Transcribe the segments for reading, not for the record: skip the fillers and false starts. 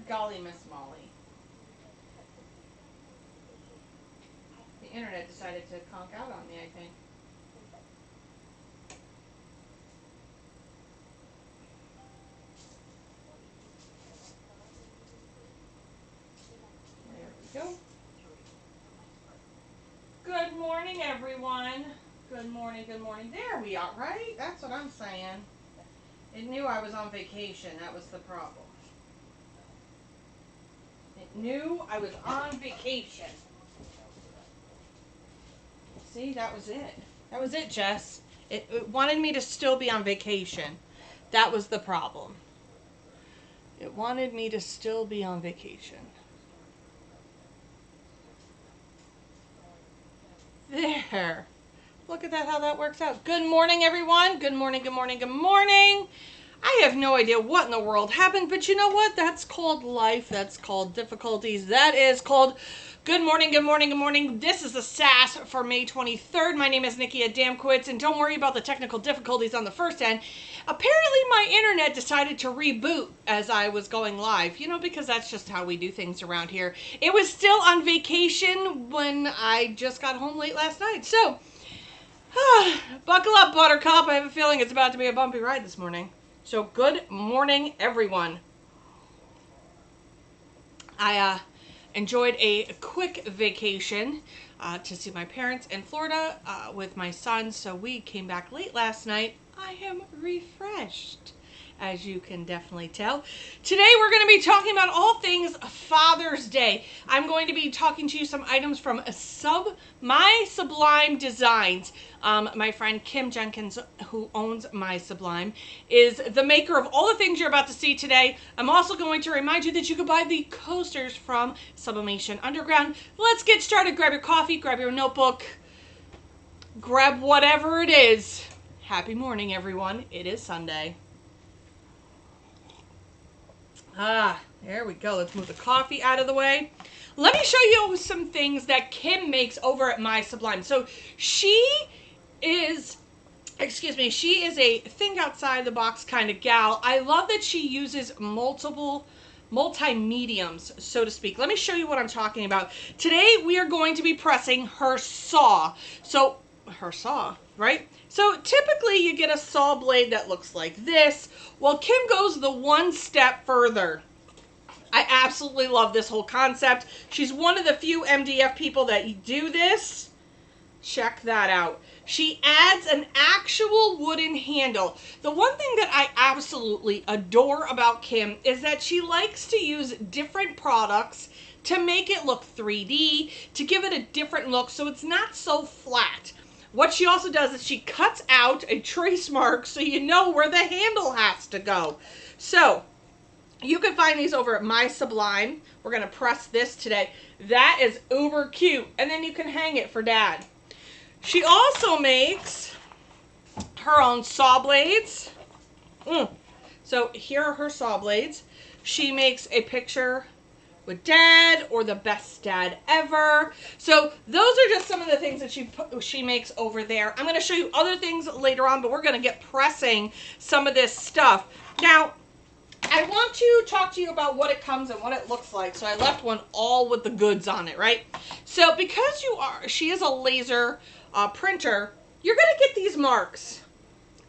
Good golly, Miss Molly. The internet decided to conk out on me, I think. There we go. Good morning, everyone. Good morning, good morning. There we are, right? That's what I'm saying. It knew I was on vacation. That was the problem. It knew I was on vacation. See, that was it. That was it, Jess. It wanted me to still be on vacation. That was the problem. It wanted me to still be on vacation. There. Look at that, how that works out. Good morning, everyone. Good morning, good morning, good morning. I have no idea what in the world happened, but you know what? That's called life. That's called difficulties. That is called good morning, good morning, good morning. This is the Sass for May 23rd. My name is Nikki Adamkowitz, and don't worry about the technical difficulties on the first end. Apparently, my internet decided to reboot as I was going live, you know, because that's just how we do things around here. It was still on vacation when I just got home late last night, so buckle up, Buttercup. I have a feeling it's about to be a bumpy ride this morning. So good morning, everyone. I enjoyed a quick vacation to see my parents in Florida with my son. So we came back late last night. I am refreshed, as you can definitely tell. Today we're going to be talking about all things Father's Day. I'm going to be talking to you some items from My Sublime Designs. My friend Kim Jenkins, who owns My Sublime, is the maker of all the things you're about to see today. I'm also going to remind you that you can buy the coasters from Sublimation Underground. Let's get started. Grab your coffee, grab your notebook, grab whatever it is. Happy morning, everyone. It is Sunday. There we go. Let's move the coffee out of the way. Let me show you some things that Kim makes over at My Sublime. So she is a think outside the box kind of gal. I love that she uses multi-mediums, so to speak. Let me show you what I'm talking about. Today we are going to be pressing her saw. So her saw, right? So typically you get a saw blade that looks like this. Well, Kim goes the one step further. I absolutely love this whole concept. She's one of the few MDF people that do this. Check that out. She adds an actual wooden handle. The one thing that I absolutely adore about Kim is that she likes to use different products to make it look 3D, to give it a different look so it's not so flat. What she also does is she cuts out a trace mark so you know where the handle has to go. So you can find these over at My Sublime. We're going to press this today. That is uber cute. And then you can hang it for Dad. She also makes her own saw blades. So here are her saw blades. She makes a picture with Dad or the best dad ever. So those are just some of the things that she makes over there. I'm going to show you other things later on, but we're going to get pressing some of this stuff. Now, I want to talk to you about what it comes and what it looks like. So I left one all with the goods on it, right? So because she is a laser printer, you're going to get these marks.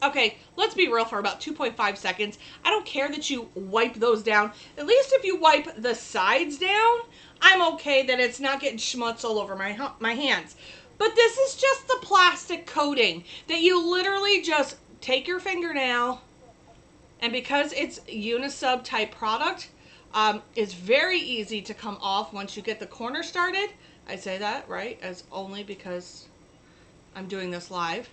Okay, let's be real for about 2.5 seconds. I don't care that you wipe those down. At least if you wipe the sides down, I'm okay that it's not getting schmutz all over my hands. But this is just the plastic coating that you literally just take your fingernail, and because it's unisub type product, it's very easy to come off once you get the corner started. I say that, right, as only because I'm doing this live.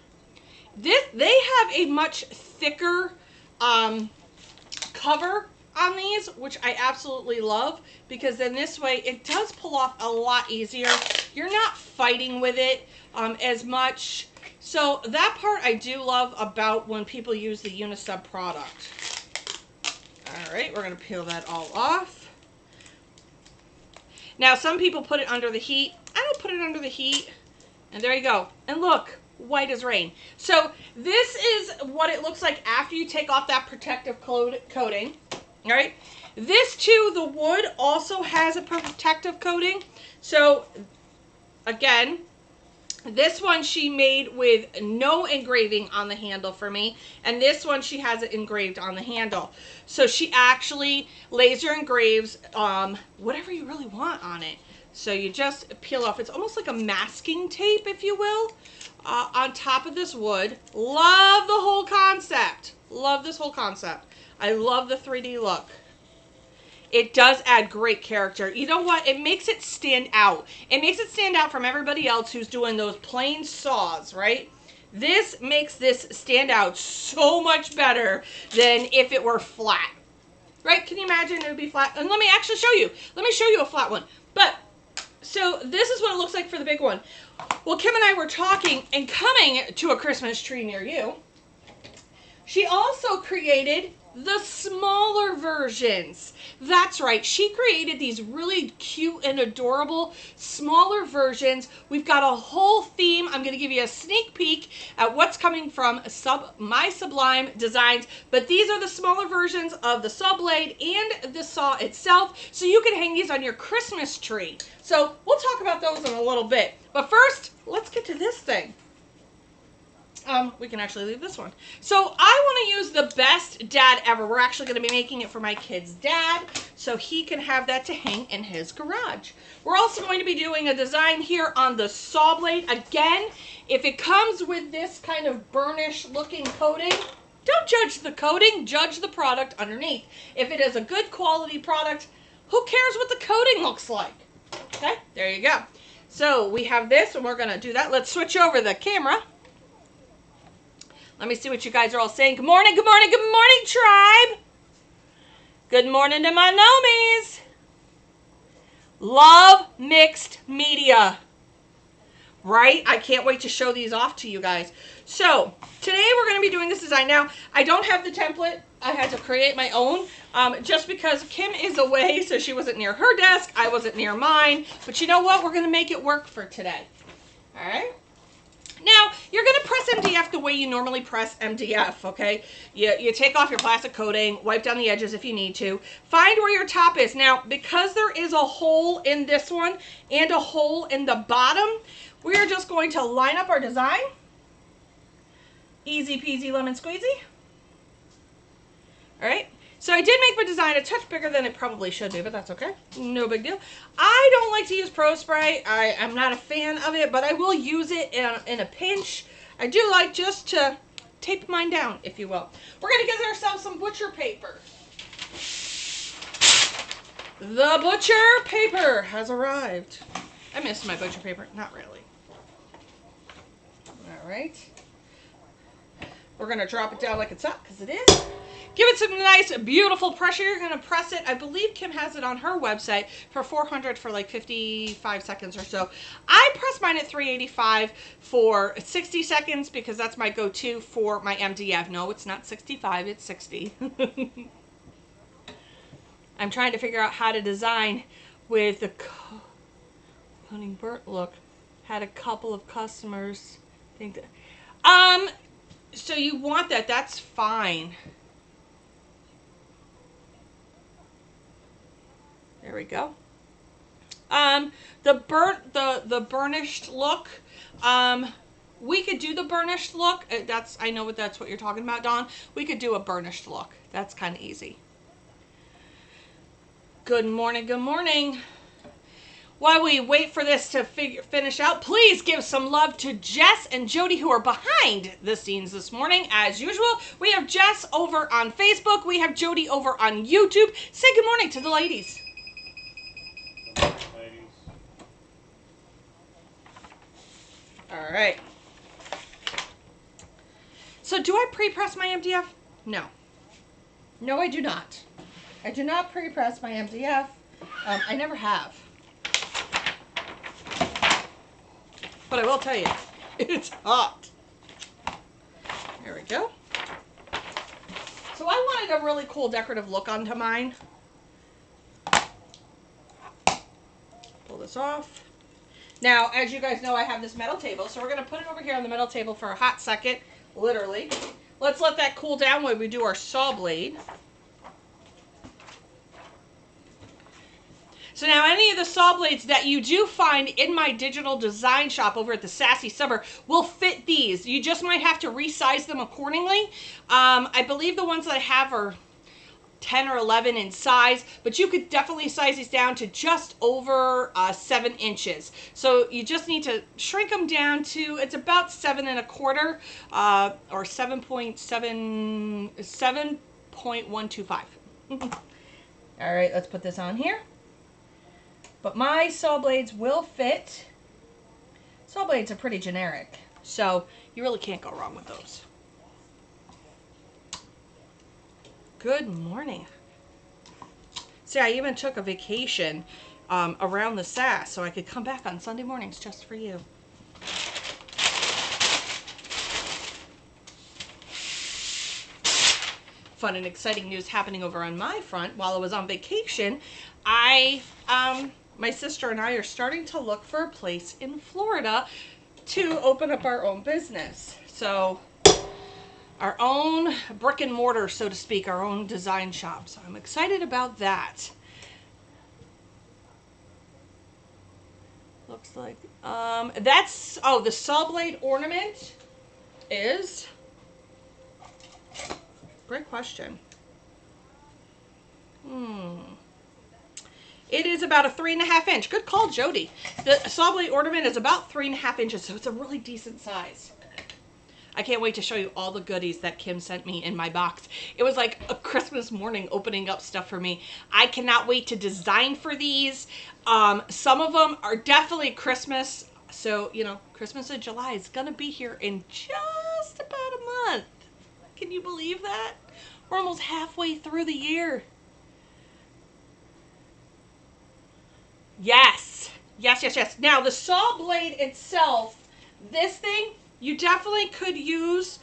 They have a much thicker cover on these, which I absolutely love, because then this way it does pull off a lot easier. You're not fighting with it as much. So that part I do love about when people use the Unisub product. All right, we're going to peel that all off. Now, some people put it under the heat. I don't put it under the heat. And there you go. And look, white as rain. So this is what it looks like after you take off that protective coating. All right. This too, the wood also has a protective coating. So again, this one she made with no engraving on the handle for me, and this one she has it engraved on the handle. So she actually laser engraves whatever you really want on it. So you just peel off. It's almost like a masking tape, if you will, on top of this wood. Love the whole concept. Love this whole concept. I love the 3D look. It does add great character. You know what? It makes it stand out. It makes it stand out from everybody else who's doing those plain saws, right? This makes this stand out so much better than if it were flat. Right? Can you imagine it would be flat? And let me actually show you. Let me show you a flat one. But, so this is what it looks like for the big one. Well, Kim and I were talking, and coming to a Christmas tree near you, she also created the smaller versions. That's right. She created these really cute and adorable smaller versions. We've got a whole theme. I'm going to give you a sneak peek at what's coming from My Sublime Designs. But these are the smaller versions of the saw blade and the saw itself. So you can hang these on your Christmas tree. So we'll talk about those in a little bit. But first, let's get to this thing. We can actually leave this one. So I want to use the best dad ever. We're actually going to be making it for my kid's dad, so he can have that to hang in his garage. We're also going to be doing a design here on the saw blade. Again, if it comes with this kind of burnish looking coating, don't judge the coating, judge the product underneath. If it is a good quality product, who cares what the coating looks like? Okay, there you go. So we have this, and we're going to do that. Let's switch over the camera. Let me see what you guys are all saying. Good morning, good morning, good morning, tribe. Good morning to my nomies. Love mixed media. Right? I can't wait to show these off to you guys. So, today we're going to be doing this design. Now, I don't have the template. I had to create my own just because Kim is away, so she wasn't near her desk. I wasn't near mine. But you know what? We're going to make it work for today. All right? Now, you're going to press MDF the way you normally press MDF, okay? You take off your plastic coating, wipe down the edges if you need to. Find where your top is. Now, because there is a hole in this one and a hole in the bottom, we are just going to line up our design. Easy peasy lemon squeezy. All right. So I did make my design a touch bigger than it probably should be, but that's okay. No big deal. I don't like to use Pro Spray. I am not a fan of it, but I will use it in a pinch. I do like just to tape mine down, if you will. We're going to get ourselves some butcher paper. The butcher paper has arrived. I missed my butcher paper. Not really. All right. We're going to drop it down like it's up, because it is. Give it some nice, beautiful pressure. You're going to press it. I believe Kim has it on her website for 400 for like 55 seconds or so. I press mine at 385 for 60 seconds because that's my go-to for my MDF. No, it's not 65, it's 60. I'm trying to figure out how to design with the coating burnt look. Had a couple of customers think that. So you want that, that's fine. There we go. The burnished look. We could do the burnished look. I know that's what you're talking about, Dawn. We could do a burnished look. That's kind of easy. Good morning, good morning. While we wait for this to finish out, please give some love to Jess and Jody, who are behind the scenes this morning. As usual, we have Jess over on Facebook. We have Jody over on YouTube. Say good morning to the ladies. All right. So do I pre-press my MDF? No. No, I do not. I do not pre-press my MDF. I never have. But I will tell you, it's hot. There we go. So I wanted a really cool decorative look onto mine. Pull this off. Now, as you guys know, I have this metal table, so we're going to put it over here on the metal table for a hot second, literally. Let's let that cool down while we do our saw blade. So now any of the saw blades that you do find in my digital design shop over at the Sassy Summer will fit these. You just might have to resize them accordingly. I believe the ones that I have are 10 or 11 in size, but you could definitely size these down to just over 7 inches. So you just need to shrink them down to, it's about 7 1/4 or 7.125. All right, let's put this on here. But my saw blades will fit. Saw blades are pretty generic, so you really can't go wrong with those. Good morning. See, I even took a vacation around the Sass so I could come back on Sunday mornings just for you. Fun and exciting news happening over on my front. While I was on vacation, my sister and I are starting to look for a place in Florida to open up our own business. So our own brick and mortar, so to speak, our own design shop. So I'm excited about that. Looks like, that's, oh, the saw blade ornament is, great question. It is about a 3.5 inch. Good call, Jody. The saw blade ornament is about 3.5 inches, so it's a really decent size. I can't wait to show you all the goodies that Kim sent me in my box. It was like a Christmas morning opening up stuff for me. I cannot wait to design for these. Some of them are definitely Christmas. So, you know, Christmas in July is going to be here in just about a month. Can you believe that? We're almost halfway through the year. Yes. Yes, yes, yes. Now, the saw blade itself, this thing, you definitely could use,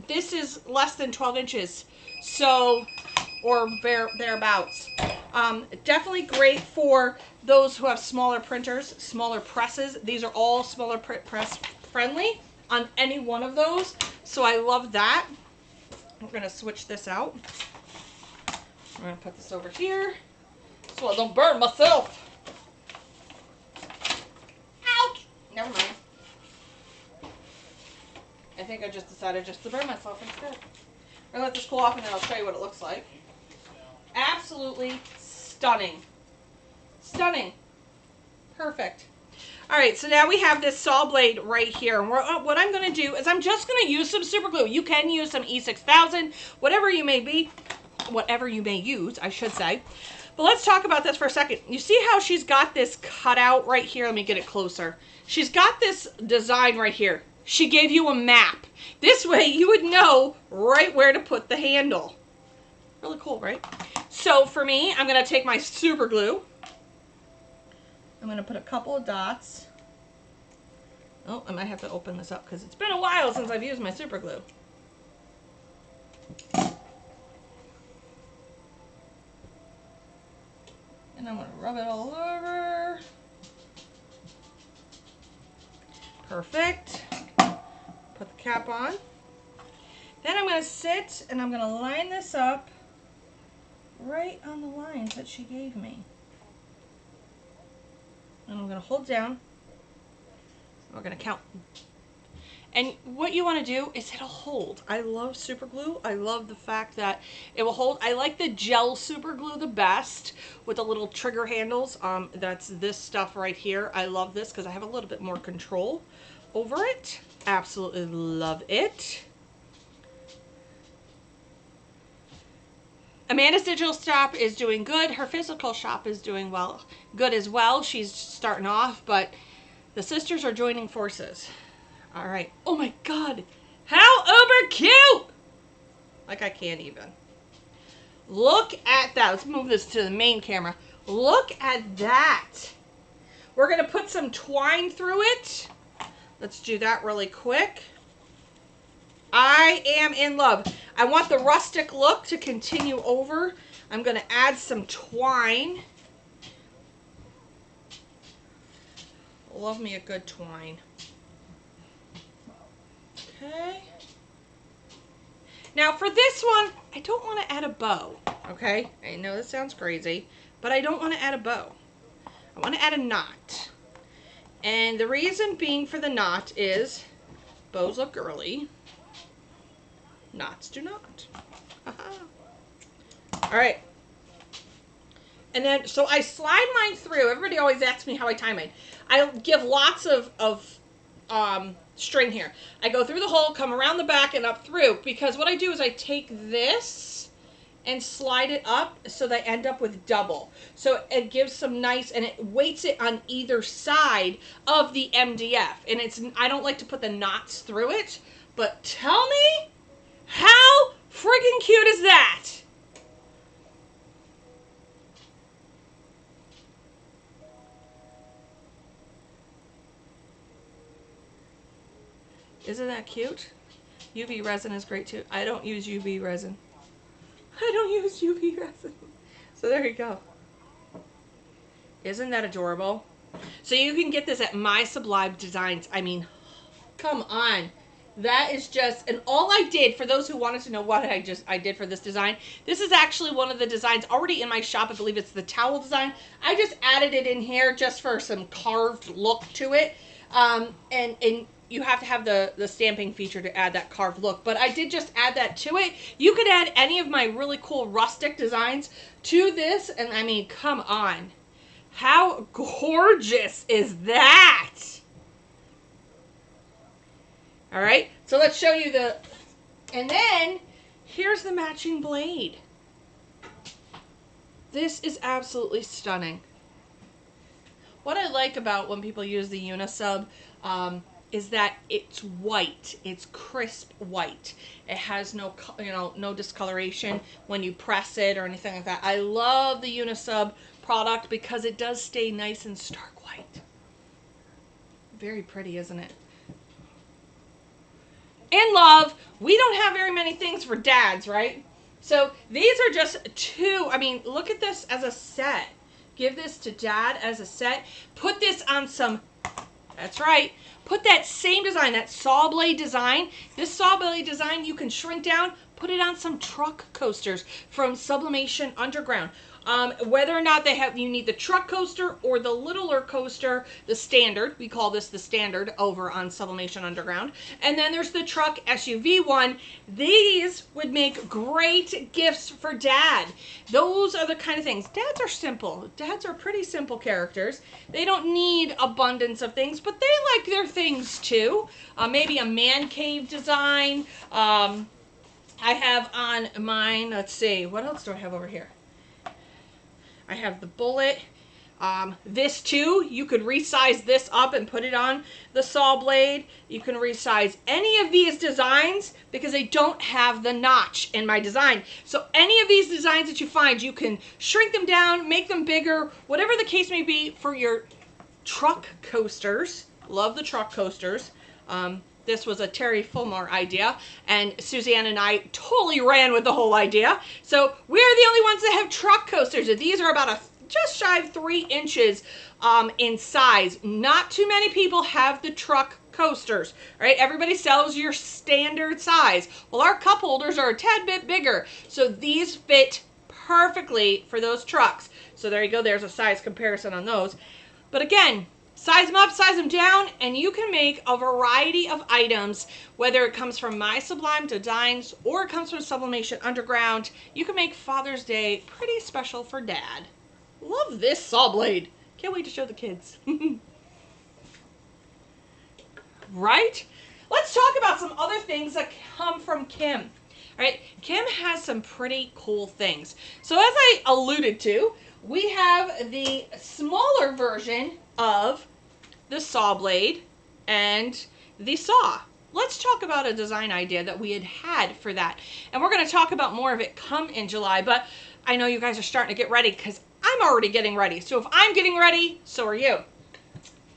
this is less than 12 inches, so, or thereabouts. Definitely great for those who have smaller printers, smaller presses. These are all smaller press friendly on any one of those, so I love that. We're going to switch this out. I'm going to put this over here so I don't burn myself. Ouch! Never mind. I think I just decided just to burn myself instead. I'm going to let this cool off and then I'll show you what it looks like. Absolutely stunning. Stunning. Perfect. Alright, so now we have this saw blade right here. And what I'm going to do is I'm just going to use some super glue. You can use some E6000, whatever you may be. Whatever you may use, I should say. But let's talk about this for a second. You see how she's got this cutout right here? Let me get it closer. She's got this design right here. She gave you a map. This way you would know right where to put the handle. Really cool, right? So for me, I'm going to take my super glue. I'm going to put a couple of dots. Oh, I might have to open this up because it's been a while since I've used my super glue. And I'm going to rub it all over. Perfect. Put the cap on. Then I'm going to sit and I'm going to line this up right on the lines that she gave me. And I'm going to hold down. We're going to count. And what you want to do is it'll hold. I love super glue. I love the fact that it will hold. I like the gel super glue the best with the little trigger handles. That's this stuff right here. I love this because I have a little bit more control over it. Absolutely love it. Amanda's digital shop is doing good. Her physical shop is doing good as well. She's starting off, but the sisters are joining forces. All right. Oh my God. How uber cute. Like I can't even. Look at that. Let's move this to the main camera. Look at that. We're going to put some twine through it. Let's do that really quick. I am in love. I want the rustic look to continue over. I'm going to add some twine. Love me a good twine. Okay. Now for this one, I don't want to add a bow. Okay. I know this sounds crazy, but I don't want to add a bow. I want to add a knot. And the reason being for the knot is bows look girly. Knots do not. All right. And then, so I slide mine through. Everybody always asks me how I tie mine. I give lots of string here. I go through the hole, come around the back and up through, because what I do is I take this and slide it up so that I end up with double. So it gives some nice, and it weights it on either side of the MDF. And it's, I don't like to put the knots through it, but tell me, how friggin' cute is that? Isn't that cute? UV resin is great too. I don't use UV resin. I don't use UV resin. So there you go. Isn't that adorable? So you can get this at My Sublime Designs. I mean, come on. That is just, and all I did, for those who wanted to know what I did for this design, this is actually one of the designs already in my shop. I believe it's the towel design. I just added it in here just for some carved look to it. And you have to have the stamping feature to add that carved look. But I did just add that to it. You could add any of my really cool rustic designs to this. And I mean, come on. How gorgeous is that? All right, so let's show you the, and then here's the matching blade. This is absolutely stunning. What I like about when people use the Unisub is that it's white. It's crisp white. It has no, no discoloration when you press it or anything like that. I love the Unisub product because it does stay nice and stark white. Very pretty, isn't it? In love, we don't have very many things for dads, right? So these are just two. I mean, look at this as a set. Give this to dad as a set. Put this on some, that's right. Put that same design, that saw blade design. This saw blade design, you can shrink down, put it on some truck coasters from Sublimation Underground. Whether or not they have, you need the truck coaster or the littler coaster, the standard. We call this the standard over on Sublimation Underground. And then there's the truck SUV one. These would make great gifts for dad. Those are the kind of things. Dads are simple. Dads are pretty simple characters. They don't need abundance of things, but they like their things too. Maybe a man cave design. I have on mine, let's see, what else do I have over here? I have the bullet. This too, you could resize this up and put it on the saw blade. You can resize any of these designs because they don't have the notch in my design. So any of these designs that you find, you can shrink them down, make them bigger, whatever the case may be for your truck coasters. Love the truck coasters. This was a Terry Fulmar idea, and Suzanne and I totally ran with the whole idea. So we're the only ones that have truck coasters. These are about just shy of 3 inches in size. Not too many people have the truck coasters, right? Everybody sells your standard size. Well, our cup holders are a tad bit bigger, so these fit perfectly for those trucks. So there you go. There's a size comparison on those. But again, size them up, size them down, and you can make a variety of items, whether it comes from My Sublime Designs or it comes from Sublimation Underground. You can make Father's Day pretty special for dad. Love this saw blade. Can't wait to show the kids. Right? Let's talk about some other things that come from Kim. All right, Kim has some pretty cool things. So as I alluded to, we have the smaller version of the saw blade and the saw. Let's talk about a design idea that we had for that. And we're going to talk about more of it come in July, but I know you guys are starting to get ready because I'm already getting ready. So if I'm getting ready, so are you.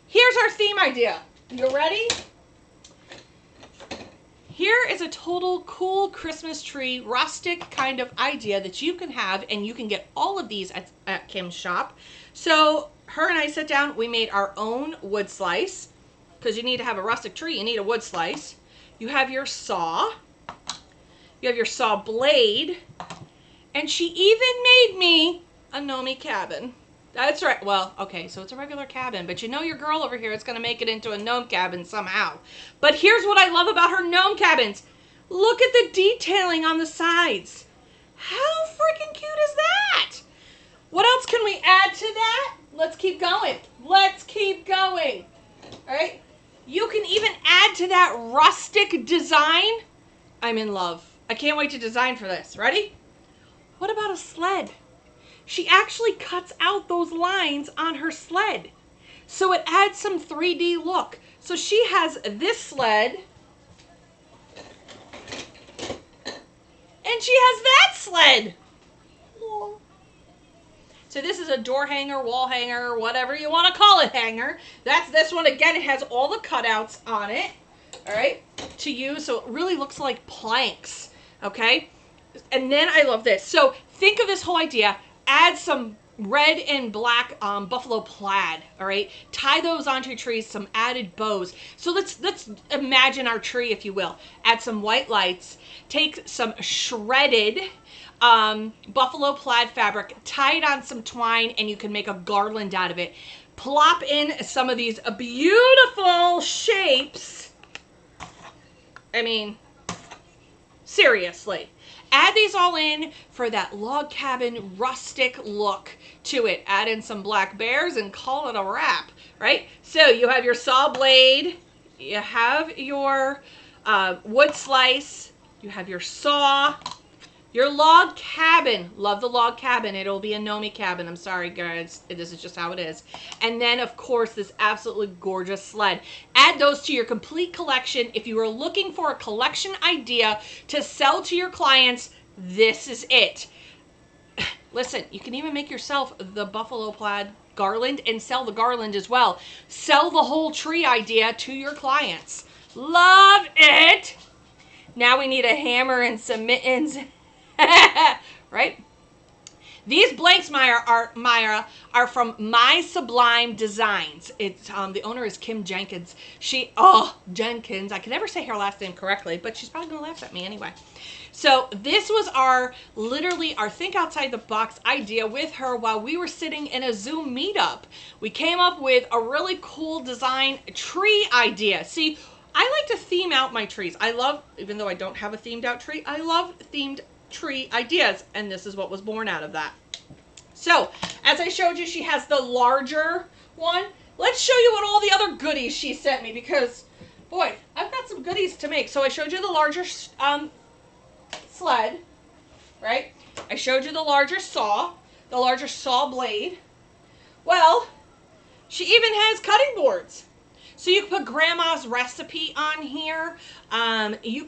Here's our theme idea. You ready? Here is a total cool Christmas tree, rustic kind of idea that you can have, and you can get all of these at Kim's shop. So her and I sat down, we made our own wood slice, because you need to have a rustic tree, you need a wood slice. You have your saw, you have your saw blade, and she even made me a Nomi cabin. That's right. Well, okay, so it's a regular cabin, but you know your girl over here is going to make it into a gnome cabin somehow. But here's what I love about her gnome cabins. Look at the detailing on the sides. How freaking cute is that? What else can we add to that? Let's keep going. Let's keep going. All right. You can even add to that rustic design. I'm in love. I can't wait to design for this. Ready? What about a sled? She actually cuts out those lines on her sled. So it adds some 3D look. So she has this sled. And she has that sled. Aww. So this is a door hanger, wall hanger, whatever you want to call it hanger. That's this one. Again, it has all the cutouts on it. All right. To use. So it really looks like planks. Okay. And then I love this. So think of this whole idea. Add some red and black buffalo plaid, all right? Tie those onto your trees, some added bows. So let's imagine our tree, if you will. Add some white lights. Take some shredded buffalo plaid fabric, tie it on some twine, and you can make a garland out of it. Plop in some of these beautiful shapes. I mean, seriously. Add these all in for that log cabin rustic look to it. Add in some black bears and call it a wrap, right? So you have your saw blade, you have your wood slice, you have your saw, your log cabin. Love the log cabin. It'll be a Nomi cabin. I'm sorry, guys. This is just how it is. And then, of course, this absolutely gorgeous sled. Add those to your complete collection. If you are looking for a collection idea to sell to your clients, this is it. Listen, you can even make yourself the buffalo plaid garland and sell the garland as well. Sell the whole tree idea to your clients. Love it. Now we need a hammer and some mittens. Right? These blanks, Myra, are from My Sublime Designs. It's the owner is Kim Jenkins. Jenkins. I can never say her last name correctly, but she's probably gonna laugh at me anyway. So this was literally our think outside the box idea with her while we were sitting in a Zoom meetup. We came up with a really cool design tree idea. See, I like to theme out my trees. I love, even though I don't have a themed out tree, I love themed tree ideas, and this is what was born out of that. So as I showed you, she has the larger one. Let's show you what all the other goodies she sent me, because boy, I've got some goodies to make. So I showed you the larger sled, right? I showed you the larger saw blade. Well, she even has cutting boards. So you can put grandma's recipe on here. You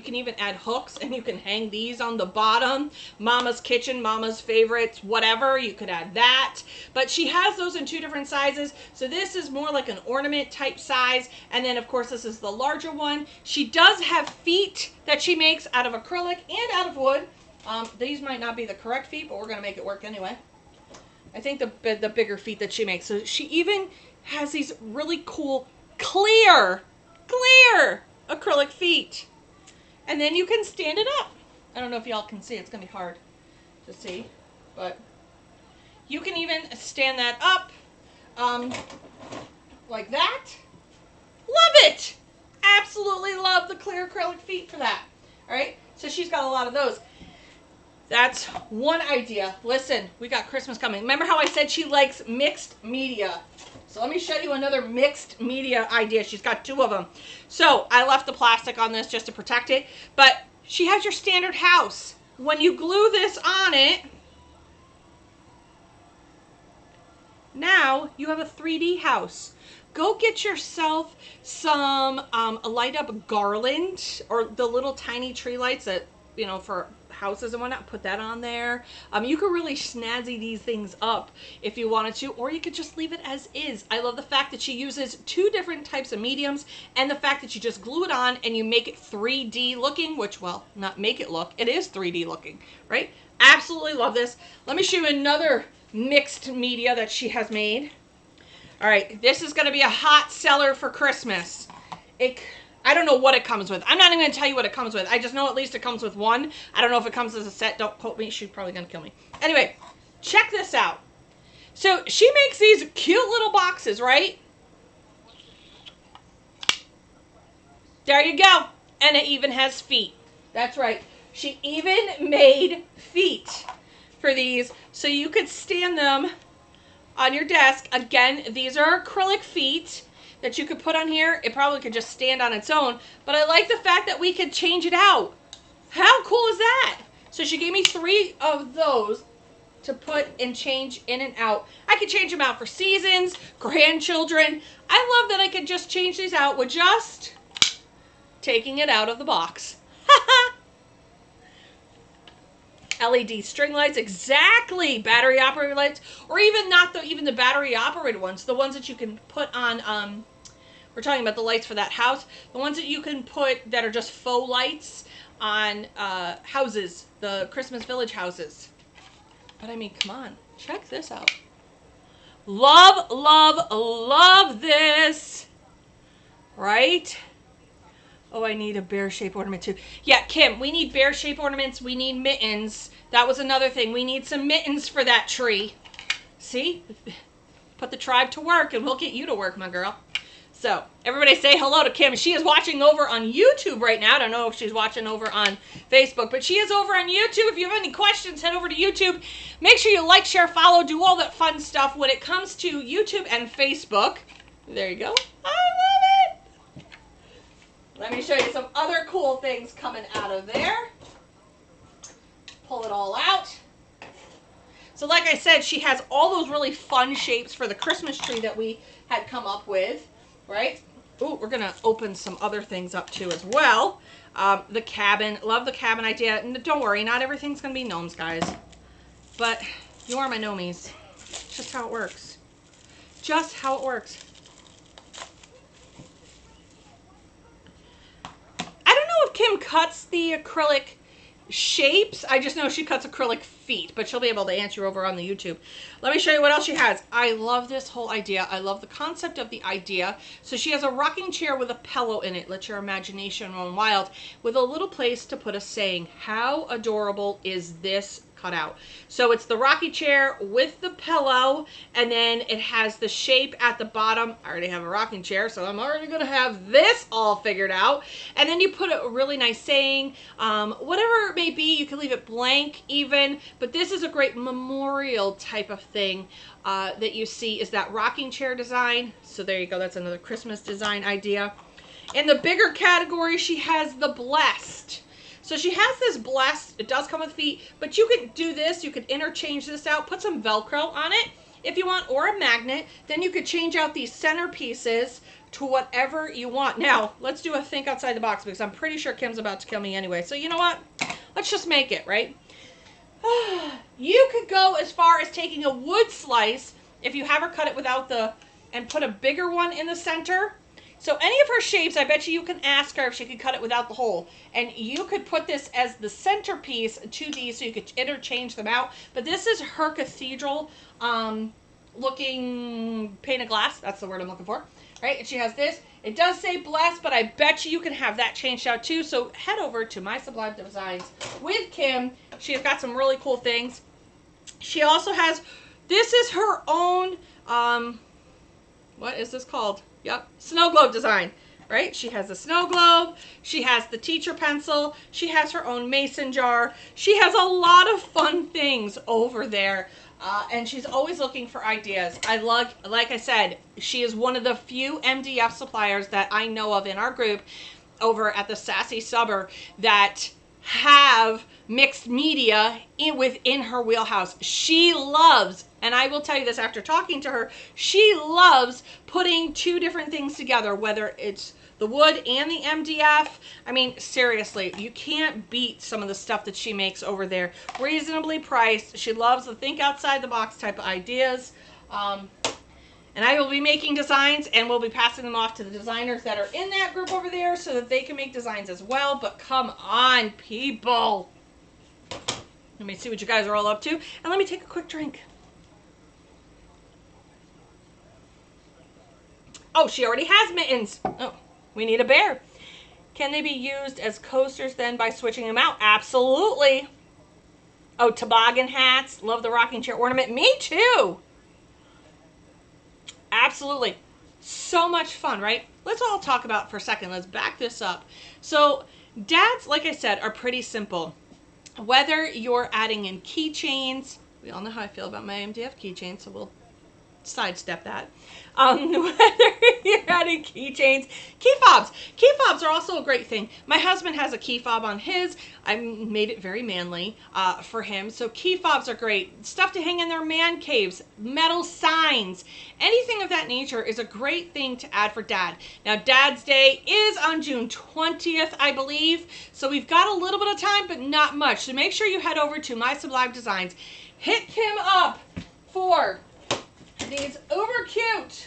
can even add hooks, and you can hang these on the bottom. Mama's kitchen, mama's favorites, whatever. You could add that. But she has those in two different sizes. So this is more like an ornament type size. And then, of course, this is the larger one. She does have feet that she makes out of acrylic and out of wood. These might not be the correct feet, but we're going to make it work anyway. I think the bigger feet that she makes. So she even has these really cool clear acrylic feet. And then you can stand it up. I don't know if y'all can see. It's going to be hard to see. But you can even stand that up like that. Love it. Absolutely love the clear acrylic feet for that. All right. So she's got a lot of those. That's one idea. Listen, we got Christmas coming. Remember how I said she likes mixed media? So let me show you another mixed media idea. She's got two of them. So I left the plastic on this just to protect it. But she has your standard house. When you glue this on it, now you have a 3D house. Go get yourself some light up garland, or the little tiny tree lights that, you know, for houses and whatnot. Put that on there. You could really snazzy these things up if you wanted to, or you could just leave it as is. I love the fact that she uses two different types of mediums, and the fact that you just glue it on and you make it 3D looking, which, well, not make it look, it is 3D looking, right? Absolutely love this. Let me show you another mixed media that she has made. All right, this is going to be a hot seller for Christmas. I don't know what it comes with. I'm not even going to tell you what it comes with. I just know at least it comes with one. I don't know if it comes as a set. Don't quote me. She's probably going to kill me. Anyway, check this out. So she makes these cute little boxes, right? There you go. And it even has feet. That's right. She even made feet for these so you could stand them on your desk. Again, these are acrylic feet that you could put on here. It probably could just stand on its own, but I like the fact that we could change it out. How cool is that? So she gave me 3 of those to put and change in and out. I could change them out for seasons, grandchildren. I love that I could just change these out with just taking it out of the box. LED string lights, exactly. Battery operated lights, or even not even the battery operated ones, the ones that you can put on, we're talking about the lights for that house, the ones that you can put that are just faux lights on houses, the Christmas Village houses. But I mean, come on, check this out. Love, love, love this, right? Oh, I need a bear shape ornament too. Yeah, Kim, we need bear shape ornaments. We need mittens. That was another thing. We need some mittens for that tree. See? Put the tribe to work and we'll get you to work, my girl. So, everybody say hello to Kim. She is watching over on YouTube right now. I don't know if she's watching over on Facebook, but she is over on YouTube. If you have any questions, head over to YouTube. Make sure you like, share, follow, do all that fun stuff when it comes to YouTube and Facebook. There you go. I love it. Let me show you some other cool things coming out of there. Pull it all out. So like I said, she has all those really fun shapes for the Christmas tree that we had come up with, right? Ooh, we're going to open some other things up too as well. The cabin. Love the cabin idea. And don't worry, not everything's going to be gnomes, guys. But you are my gnomies. It's just how it works. Just how it works. Kim cuts the acrylic shapes. I just know she cuts acrylic feet, but she'll be able to answer over on the YouTube. Let me show you what else she has. I love this whole idea. I love the concept of the idea. So she has a rocking chair with a pillow in it. Let your imagination run wild. With a little place to put a saying. How adorable is this cut out? So it's the rocking chair with the pillow, and then it has the shape at the bottom. I already have a rocking chair, so I'm already going to have this all figured out. And then you put a really nice saying, whatever it may be. You can leave it blank even, but this is a great memorial type of thing that you see is that rocking chair design. So there you go. That's another Christmas design idea. In the bigger category, she has the blessed. So she has this blessed. It does come with feet, but you could do this. You could interchange this out, put some Velcro on it if you want, or a magnet. Then you could change out these center pieces to whatever you want. Now, let's do a think outside the box because I'm pretty sure Kim's about to kill me anyway. So you know what? Let's just make it, right? You could go as far as taking a wood slice if you have her cut it without and put a bigger one in the center. So any of her shapes, I bet you can ask her if she could cut it without the hole. And you could put this as the centerpiece to these so you could interchange them out. But this is her cathedral looking pane of glass. That's the word I'm looking for. Right? And she has this. It does say blessed, but I bet you can have that changed out too. So head over to My Sublime Designs with Kim. She has got some really cool things. She also has, this is her own, what is this called? Yep, snow globe design, right? She has a snow globe. She has the teacher pencil. She has her own mason jar. She has a lot of fun things over there. And she's always looking for ideas. Like I said, she is one of the few MDF suppliers that I know of in our group over at the Sassy Subber that have mixed media within her wheelhouse. She loves, and I will tell you this after talking to her, she loves putting two different things together, whether it's the wood and the MDF. I mean, seriously, you can't beat some of the stuff that she makes over there. Reasonably priced. She loves the think outside the box type of ideas. And I will be making designs and we'll be passing them off to the designers that are in that group over there so that they can make designs as well. But come on, people. Let me see what you guys are all up to. And let me take a quick drink. Oh, she already has mittens. Oh, we need a bear. Can they be used as coasters then by switching them out? Absolutely. Oh, toboggan hats. Love the rocking chair ornament. Me too. Absolutely. So much fun, right? Let's all talk about for a second. Let's back this up. So dads, like I said, are pretty simple. Whether you're adding in keychains, we all know how I feel about my MDF keychains, so we'll sidestep that. Whether you're adding keychains, key fobs. Key fobs are also a great thing. My husband has a key fob on his. I made it very manly for him. So key fobs are great. Stuff to hang in their man caves, metal signs, anything of that nature is a great thing to add for dad. Now, Dad's Day is on June 20th, I believe. So we've got a little bit of time, but not much. So make sure you head over to My Sublime Designs. Hit him up for these uber cute.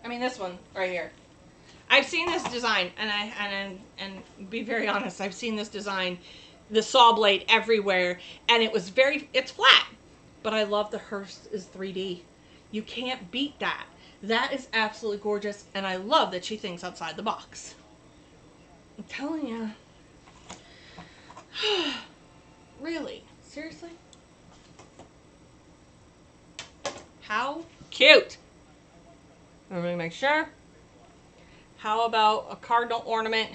I mean, this one right here. I've seen this design, and be very honest, I've seen this design, the saw blade everywhere, and it's flat, but I love the hers is 3D. You can't beat that. That is absolutely gorgeous, and I love that she thinks outside the box. I'm telling you. Really? Seriously? How cute. Let me make sure. How about a cardinal ornament?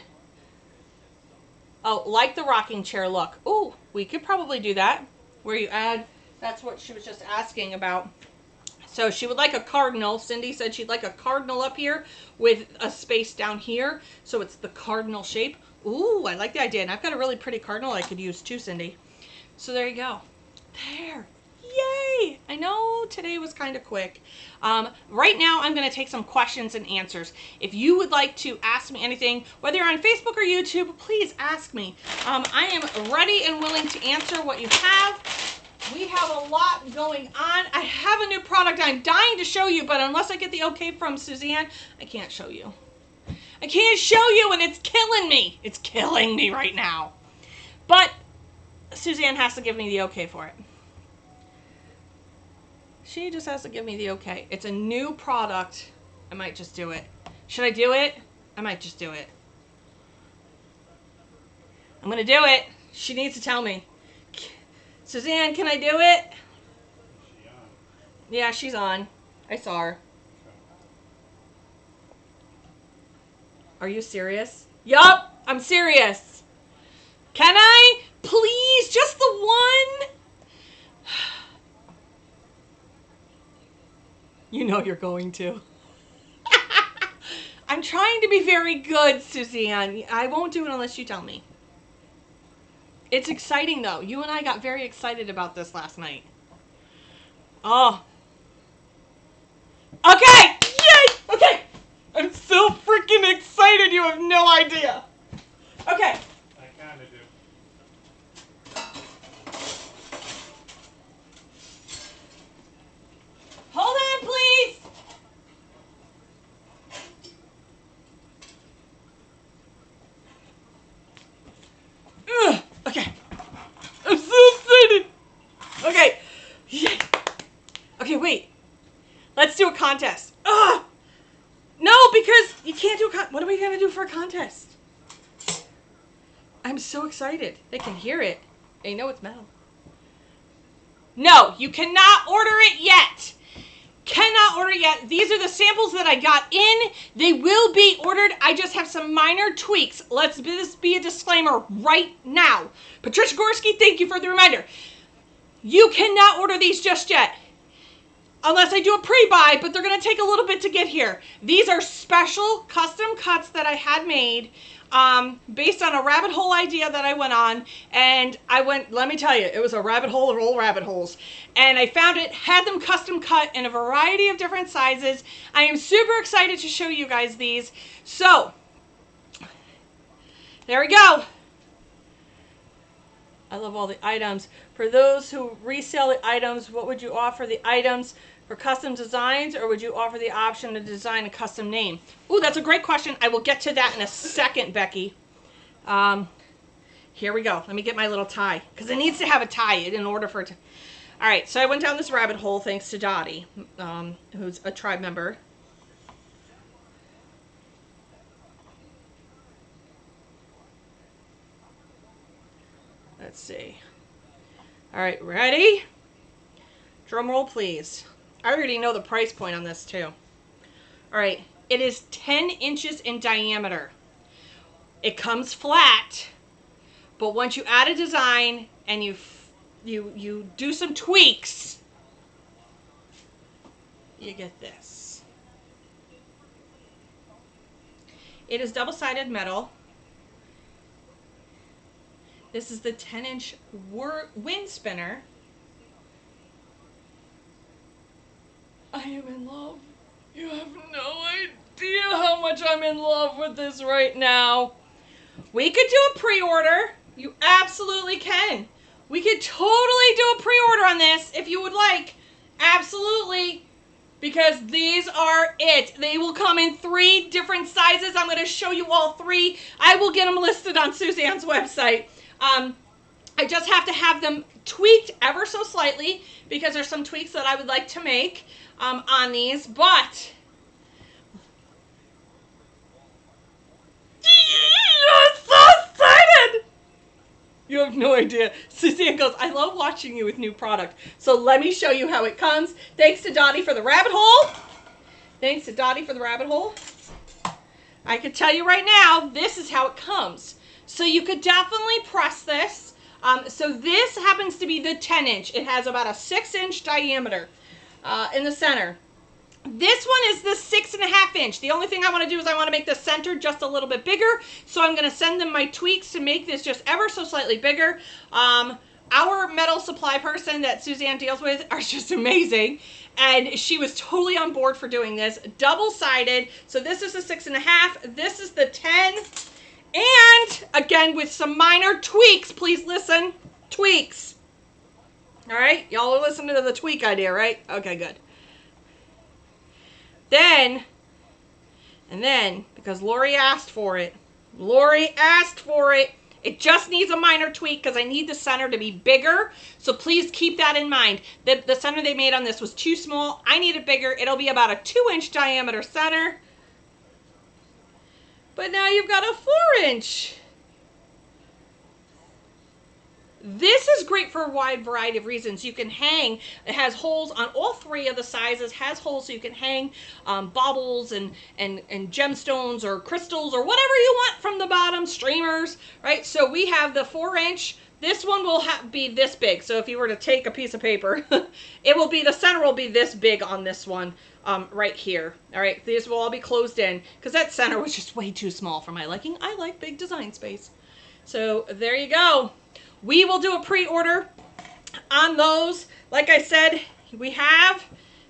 Oh, like the rocking chair look. Ooh, we could probably do that. Where you add, that's what she was just asking about. So she would like a cardinal. Cindy said she'd like a cardinal up here with a space down here. So it's the cardinal shape. Ooh, I like the idea. And I've got a really pretty cardinal I could use too, Cindy. So there you go. There. Yay! I know today was kind of quick. Right now, I'm going to take some questions and answers. If you would like to ask me anything, whether you're on Facebook or YouTube, please ask me. I am ready and willing to answer what you have. We have a lot going on. I have a new product I'm dying to show you, but unless I get the okay from Suzanne, I can't show you. I can't show you, and it's killing me. It's killing me right now. But Suzanne has to give me the okay for it. She just has to give me the okay. It's a new product. I might just do it. Should I do it? I might just do it. I'm going to do it. She needs to tell me. Suzanne, can I do it? Is she on? Yeah, she's on. I saw her. Are you serious? Yup, I'm serious. Can I? Please, just the one? You know you're going to. I'm trying to be very good, Suzanne. I won't do it unless you tell me. It's exciting, though. You and I got very excited about this last night. Oh. Okay! Yay! Okay! I'm so freaking excited, you have no idea. Okay. I kinda do. Hold on, please. Ugh. Okay. I'm so excited. Okay. Yay. Okay, wait. Let's do a contest. Ugh. No, because you can't do a contest. What are we going to do for a contest? I'm so excited. They can hear it. They know it's metal. No, you cannot order it yet. Cannot order yet. These are the samples that I got in. They will be ordered. I just have some minor tweaks. Let's this be a disclaimer right now. Patricia Gorski, thank you for the reminder. You cannot order these just yet. Unless I do a pre-buy, but they're going to take a little bit to get here. These are special custom cuts that I had made based on a rabbit hole idea that I went on. And let me tell you, it was a rabbit hole of all rabbit holes. And I found it, had them custom cut in a variety of different sizes. I am super excited to show you guys these. So, there we go. I love all the items. For those who resell the items, what would you offer the items for custom designs, or would you offer the option to design a custom name? Ooh, that's a great question. I will get to that in a second, Becky. Here we go. Let me get my little tie, because it needs to have a tie in order for it to... All right, so I went down this rabbit hole thanks to Dottie, who's a tribe member. Let's see. All right, ready? Drum roll, please. I already know the price point on this too. All right, it is 10 inches in diameter. It comes flat, but once you add a design and you do some tweaks, you get this. It is double-sided metal. This is the 10-inch wind spinner. I am in love. You have no idea how much I'm in love with this right now. We could do a pre-order. You absolutely can. We could totally do a pre-order on this if you would like. Absolutely. Because these are it. They will come in 3 different sizes. I'm going to show you all 3. I will get them listed on Suzanne's website. I just have to have them tweaked ever so slightly because there's some tweaks that I would like to make on these. But I'm so excited! You have no idea. Suzanne goes, I love watching you with new product. So let me show you how it comes. Thanks to Dottie for the rabbit hole. Thanks to Dottie for the rabbit hole. I can tell you right now, this is how it comes. So you could definitely press this. So this happens to be the 10-inch. It has about a 6-inch diameter in the center. This one is the 6.5-inch. The only thing I want to do is I want to make the center just a little bit bigger. So I'm going to send them my tweaks to make this just ever so slightly bigger. Our metal supply person that Suzanne deals with are just amazing. And she was totally on board for doing this. Double-sided. So this is the 6.5. This is the 10. And again, with some minor tweaks, please listen. Tweaks. All right? Y'all are listening to the tweak idea, right? Okay, good. Then, because Lori asked for it, it just needs a minor tweak because I need the center to be bigger. So please keep that in mind. The center they made on this was too small. I need it bigger. It'll be about a 2-inch diameter center. But now you've got a 4-inch. This is great for a wide variety of reasons. You can hang, it has holes on all 3 of the sizes, has holes so you can hang baubles and gemstones or crystals or whatever you want from the bottom, streamers, right? So we have the 4-inch. This one will be this big. So if you were to take a piece of paper, it will be, the center will be this big on this one right here. All right, these will all be closed in because that center was just way too small for my liking. I like big design space. So there you go. We will do a pre-order on those. Like I said, we have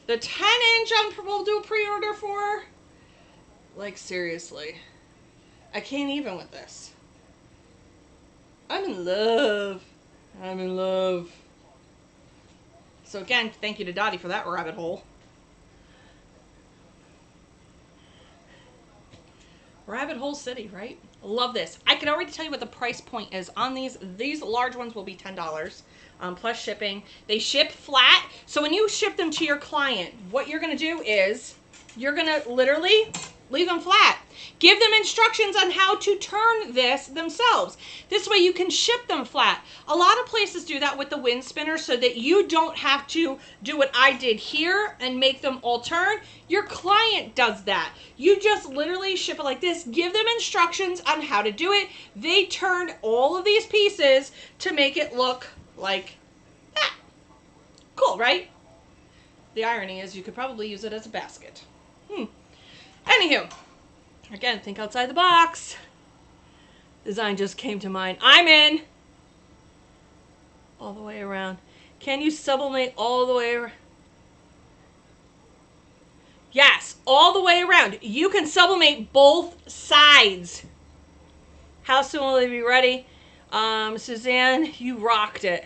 the 10-inch we'll do a pre-order for. Like, seriously. I can't even with this. I'm in love. I'm in love. So again, thank you to Dottie for that rabbit hole. Rabbit hole city, right? Love this. I can already tell you what the price point is on these. These large ones will be $10 plus shipping. They ship flat. So when you ship them to your client, what you're going to do is you're going to literally leave them flat. Give them instructions on how to turn this themselves. This way you can ship them flat. A lot of places do that with the wind spinner so that you don't have to do what I did here and make them all turn. Your client does that. You just literally ship it like this. Give them instructions on how to do it. They turned all of these pieces to make it look like that. Cool, right? The irony is you could probably use it as a basket. Anywho, again, think outside the box. Design just came to mind. I'm in. All the way around. Can you sublimate all the way around? Yes, all the way around. You can sublimate both sides. How soon will they be ready? Suzanne, you rocked it.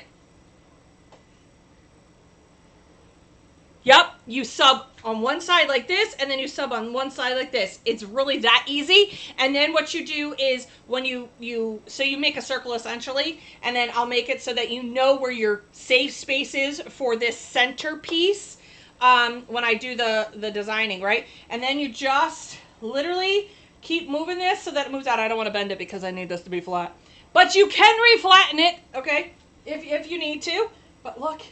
Yep, you sub on one side like this, and then you sub on one side like this. It's really that easy. And then what you do is when you make a circle essentially, and then I'll make it so that you know where your safe space is for this center piece when I do the designing, right? And then you just literally keep moving this so that it moves out. I don't want to bend it because I need this to be flat. But you can reflatten it, okay, if you need to. But look,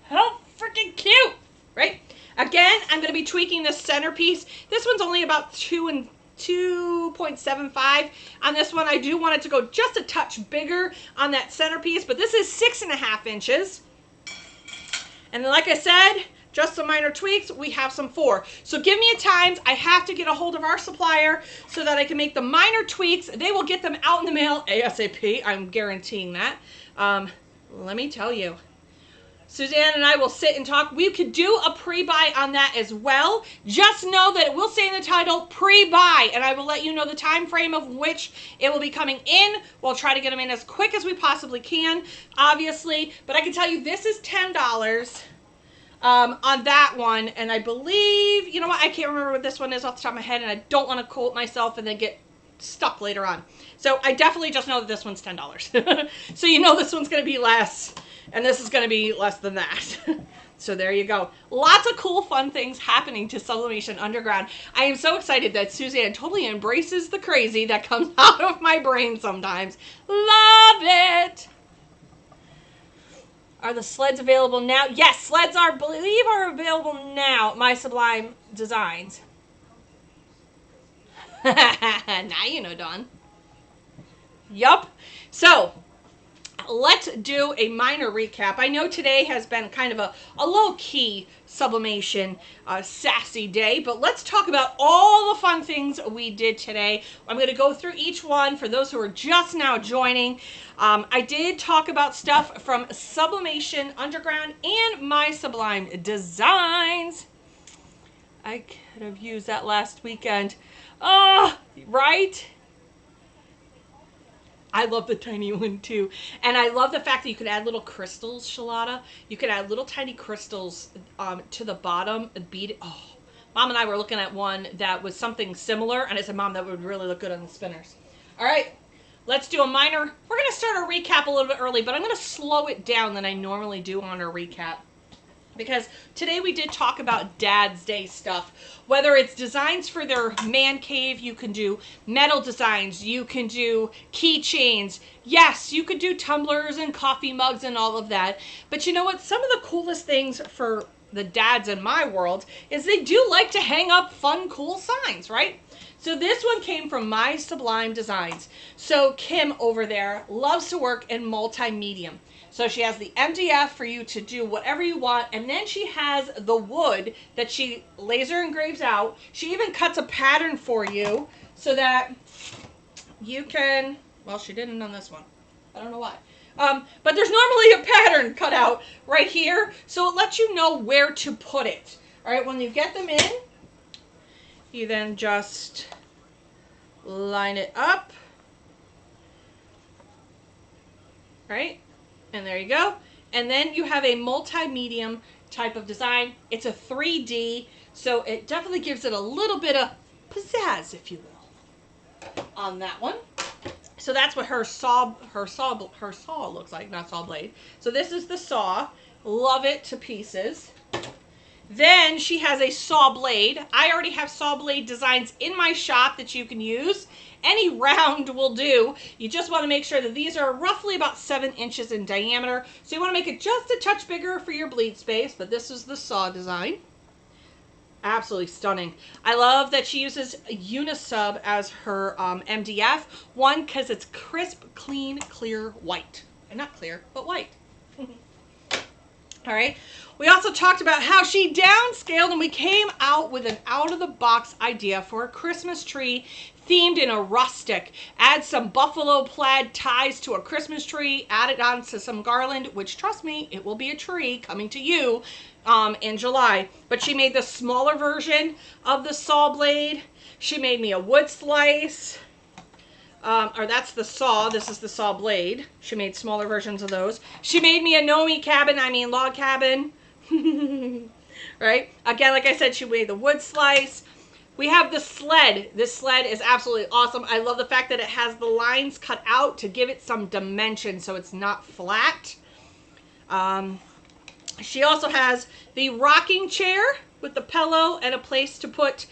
how freaking cute. right? Again, I'm going to be tweaking this centerpiece. This one's only about 2.75 on this one. I do want it to go just a touch bigger on that centerpiece, but this is 6.5 inches. And then, like I said, just some minor tweaks. We have some 4. So give me a time. I have to get a hold of our supplier so that I can make the minor tweaks. They will get them out in the mail ASAP. I'm guaranteeing that. Let me tell you, Suzanne and I will sit and talk. We could do a pre-buy on that as well. Just know that it will say in the title, pre-buy, and I will let you know the time frame of which it will be coming in. We'll try to get them in as quick as we possibly can, obviously. But I can tell you this is $10 on that one. And I believe, you know what, I can't remember what this one is off the top of my head, and I don't want to quote myself and then get stuck later on. So I definitely just know that this one's $10. So you know this one's going to be less. And this is going to be less than that. So there you go. Lots of cool, fun things happening to Sublimation Underground. I am so excited that Suzanne totally embraces the crazy that comes out of my brain sometimes. Love it. Are the sleds available now? Yes, sleds are, believe, are available now at My Sublime Designs. Now you know, Dawn. Yup. So let's do a minor recap. I know today has been kind of a low-key sublimation sassy day, but let's talk about all the fun things we did today. I'm going to go through each one for those who are just now joining. I did talk about stuff from Sublimation Underground and My Sublime Designs. I could have used that last weekend. Right? I love the tiny one too. And I love the fact that you could add little crystals, Shalata. You could add little tiny crystals to the bottom. Oh, Mom and I were looking at one that was something similar. And I said, Mom, that would really look good on the spinners. All right, let's do a minor. We're going to start our recap a little bit early, but I'm going to slow it down than I normally do on our recap. Because today we did talk about Dad's Day stuff. Whether it's designs for their man cave, you can do metal designs, you can do keychains. Yes, you could do tumblers and coffee mugs and all of that. But you know what? Some of the coolest things for the dads in my world is they do like to hang up fun, cool signs, right? So this one came from My Sublime Designs. So Kim over there loves to work in multi-medium. So she has the MDF for you to do whatever you want. And then she has the wood that she laser engraves out. She even cuts a pattern for you so that you can, well, she didn't on this one. I don't know why. But there's normally a pattern cut out right here. So it lets you know where to put it. All right, when you get them in, you then just line it up. Right? And there you go. And then you have a multi-medium type of design. It's a 3D, so it definitely gives it a little bit of pizzazz, if you will, on that one. So that's what her saw looks like, not saw blade. So this is the saw. Love it to pieces. Then she has a saw blade. I already have saw blade designs in my shop that you can use. Any round will do. You just want to make sure that these are roughly about 7 inches in diameter. So you want to make it just a touch bigger for your bleed space, but this is the saw design. Absolutely stunning. I love that she uses Unisub as her MDF. One, because it's crisp, clean, clear, white. And not clear, but white. All right. We also talked about how she downscaled and we came out with an out-of-the-box idea for a Christmas tree themed in a rustic. Add some buffalo plaid ties to a Christmas tree, add it on to some garland, which, trust me, it will be a tree coming to you in July. But she made the smaller version of the saw blade. She made me a wood slice. Or that's the saw. This is the saw blade. She made smaller versions of those. She made me a Nomi cabin, log cabin. Right? Again, like I said, she made the wood slice. We have the sled. This sled is absolutely awesome. I love the fact that it has the lines cut out to give it some dimension so it's not flat. She also has the rocking chair with the pillow and a place to put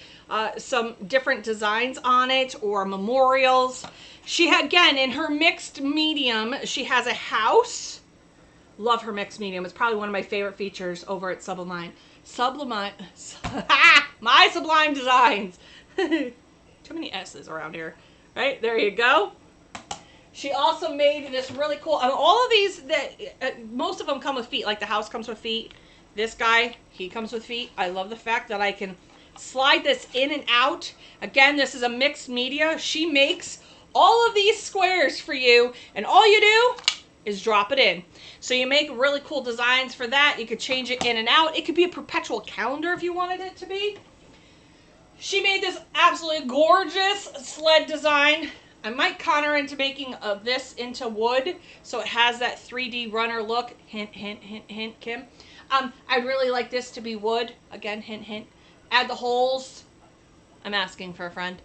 some different designs on it or memorials. She had, again, in her mixed medium, she has a house. Love her mixed medium. It's probably one of my favorite features over at Sublime. Sublimate. My Sublime Designs. Too many S's around here. Right, there you go. She also made this really cool, all of these, that most of them come with feet, like the house comes with feet. This guy, he comes with feet. I love the fact that I can slide this in and out. Again, this is a mixed media. She makes all of these squares for you, and all you do is drop it in. So you make really cool designs for that. You could change it in and out. It could be a perpetual calendar if you wanted it to be. She made this absolutely gorgeous sled design. I might con her into making this into wood, so it has that 3D runner look. Hint, hint, hint, hint, Kim. I'd really like this to be wood. Again, hint, hint. Add the holes. I'm asking for a friend.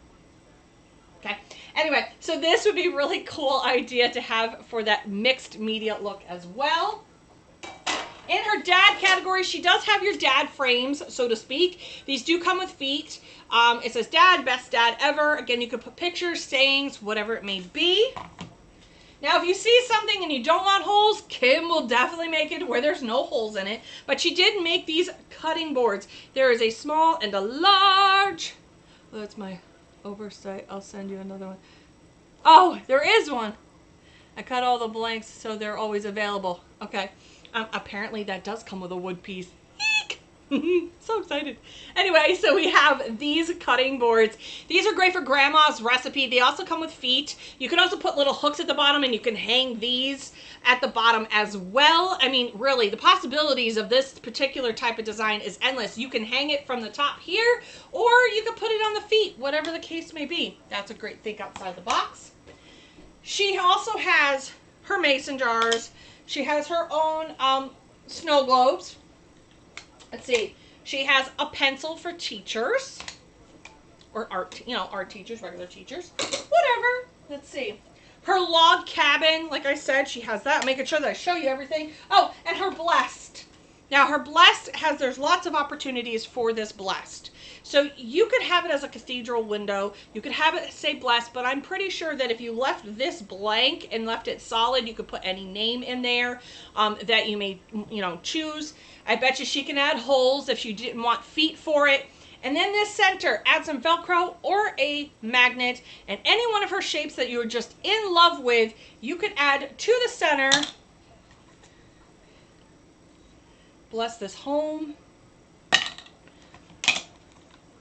Okay. Anyway, so this would be a really cool idea to have for that mixed media look as well. In her dad category, she does have your dad frames, so to speak. These do come with feet. It says dad, best dad ever. Again, you could put pictures, sayings, whatever it may be. Now, if you see something and you don't want holes, Kim will definitely make it where there's no holes in it. But she did make these cutting boards. There is a small and a large. Well, that's my oversight. I'll send you another one. Oh, there is one. I cut all the blanks so they're always available. Okay. Apparently that does come with a wood piece. Eek! So excited. Anyway, so we have these cutting boards. These are great for grandma's recipe. They also come with feet. You can also put little hooks at the bottom, and you can hang these at the bottom as well. I mean, really, the possibilities of this particular type of design is endless. You can hang it from the top here, or you can put it on the feet, whatever the case may be. That's a great think outside the box. She also has her mason jars. She has her own snow globes. Let's see. She has a pencil for teachers. Or art, art teachers, regular teachers. Whatever. Let's see. Her log cabin, like I said, she has that. Making sure that I show you everything. Oh, and her blessed. Now, her blessed there's lots of opportunities for this blessed. So you could have it as a cathedral window. You could have it say blessed, but I'm pretty sure that if you left this blank and left it solid, you could put any name in there that you may, choose. I bet you she can add holes if you didn't want feet for it. And then this center, add some Velcro or a magnet, and any one of her shapes that you're just in love with, you could add to the center. Bless this home.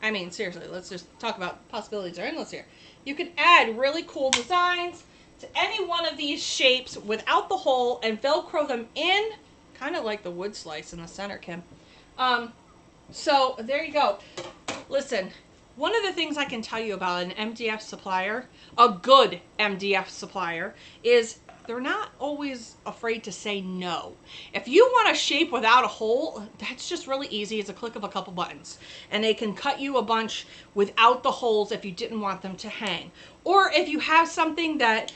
I mean, seriously, let's just talk about possibilities are endless here. You can add really cool designs to any one of these shapes without the hole and Velcro them in, kind of like the wood slice in the center, Kim. So there you go. Listen, one of the things I can tell you about an MDF supplier, a good MDF supplier, is they're not always afraid to say no. If you want a shape without a hole, that's just really easy. It's a click of a couple buttons. And they can cut you a bunch without the holes if you didn't want them to hang. Or if you have something that,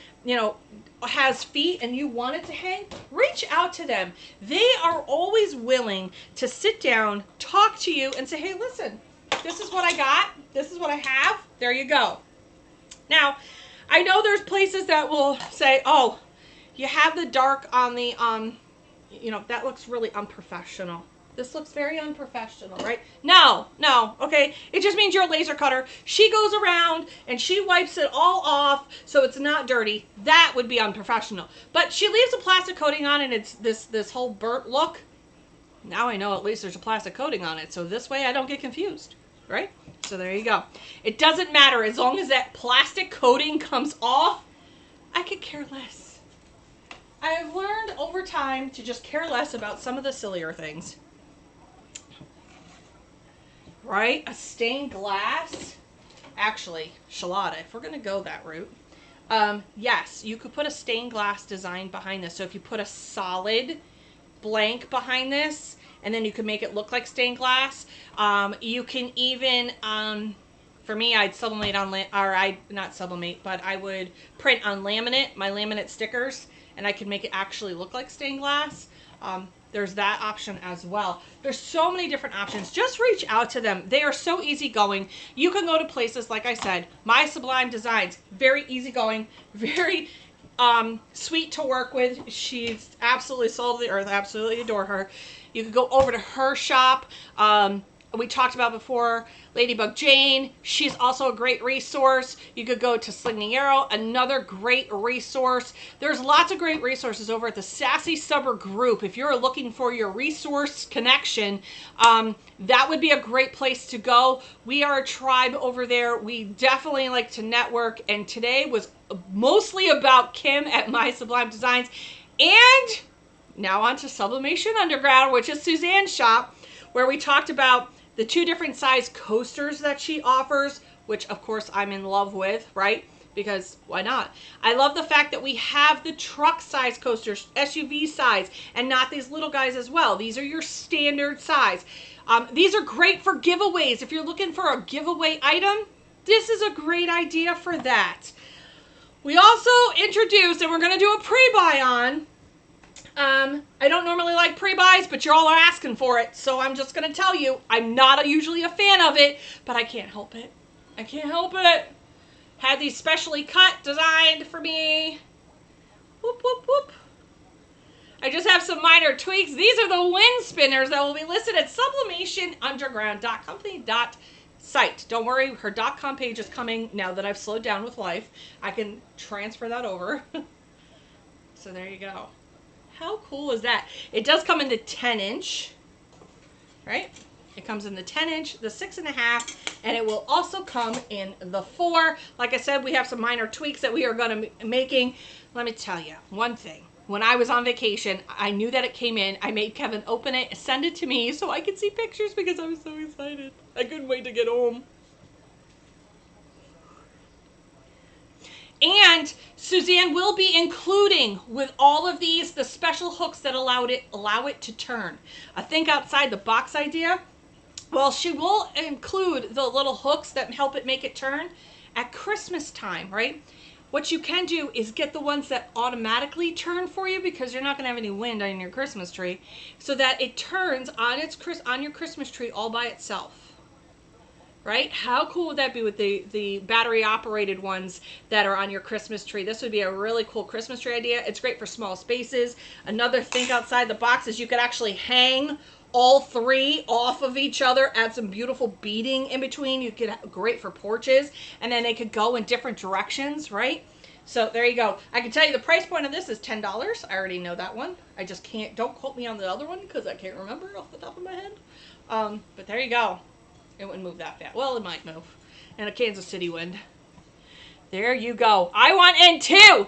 has feet and you want it to hang, reach out to them. They are always willing to sit down, talk to you, and say, hey, listen, this is what I got. This is what I have. There you go. Now, I know there's places that will say, oh, you have the dark on the, that looks really unprofessional. This looks very unprofessional, right? No, okay? It just means you're a laser cutter. She goes around and she wipes it all off so it's not dirty. That would be unprofessional. But she leaves a plastic coating on and it's this whole burnt look. Now I know at least there's a plastic coating on it, so this way I don't get confused, right? So there you go. It doesn't matter as long as that plastic coating comes off. I could care less. I have learned over time to just care less about some of the sillier things. Right? A stained glass. Actually, Shalada, if we're going to go that route, yes, you could put a stained glass design behind this. So if you put a solid blank behind this, and then you can make it look like stained glass. You can even, for me, I'd sublimate on, not sublimate, but I would print on laminate, my laminate stickers, and I could make it actually look like stained glass. There's that option as well. There's so many different options. Just reach out to them. They are so easygoing. You can go to places, like I said, My Sublime Designs, very easygoing, very sweet to work with. She's absolutely sold the earth. Absolutely adore her. You can go over to her shop. We talked about before, Ladybug Jane. She's also a great resource. You could go to Slinging Arrow, another great resource. There's lots of great resources over at the Sassy Subber group. If you're looking for your resource connection, that would be a great place to go. We are a tribe over there. We definitely like to network, and today was mostly about Kim at My Sublime Designs. And now on to Sublimation Underground, which is Suzanne's shop, where we talked about the 2 different size coasters that she offers, which of course I'm in love with, right? Because why not? I love the fact that we have the truck size coasters, SUV size, and not these little guys as well. These are your standard size. These are great for giveaways. If you're looking for a giveaway item, this is a great idea for that. We also introduced, and we're going to do a pre-buy on, I don't normally like pre-buys, but y'all are asking for it, so I'm just going to tell you, I'm not usually a fan of it, but I can't help it. I can't help it. Had these specially cut, designed for me. Whoop, whoop, whoop. I just have some minor tweaks. These are the wind spinners that will be listed at sublimationunderground.company.site. Don't worry, her .com page is coming now that I've slowed down with life. I can transfer that over. So there you go. How cool is that? It does come in the 10-inch, right? It comes in the 10-inch, the 6.5, and it will also come in the 4. Like I said, we have some minor tweaks that we are going to be making. Let me tell you one thing. When I was on vacation, I knew that it came in. I made Kevin open it, send it to me so I could see pictures because I was so excited. I couldn't wait to get home. And Suzanne will be including with all of these the special hooks that allow it to turn. A think outside the box idea. Well, she will include the little hooks that help it make it turn at Christmas time, right? What you can do is get the ones that automatically turn for you because you're not going to have any wind on your Christmas tree, so that it turns on your Christmas tree all by itself. Right? How cool would that be with the battery operated ones that are on your Christmas tree? This would be a really cool Christmas tree idea. It's great for small spaces. Another think outside the box is you could actually hang all 3 off of each other, add some beautiful beading in between. You could, great for porches, and then they could go in different directions, right? So there you go. I can tell you the price point of this is $10. I already know that one. I just can't, don't quote me on the other one because I can't remember off the top of my head. But there you go. It wouldn't move that fast. Well, it might move. And a Kansas City wind. There you go. I want in too.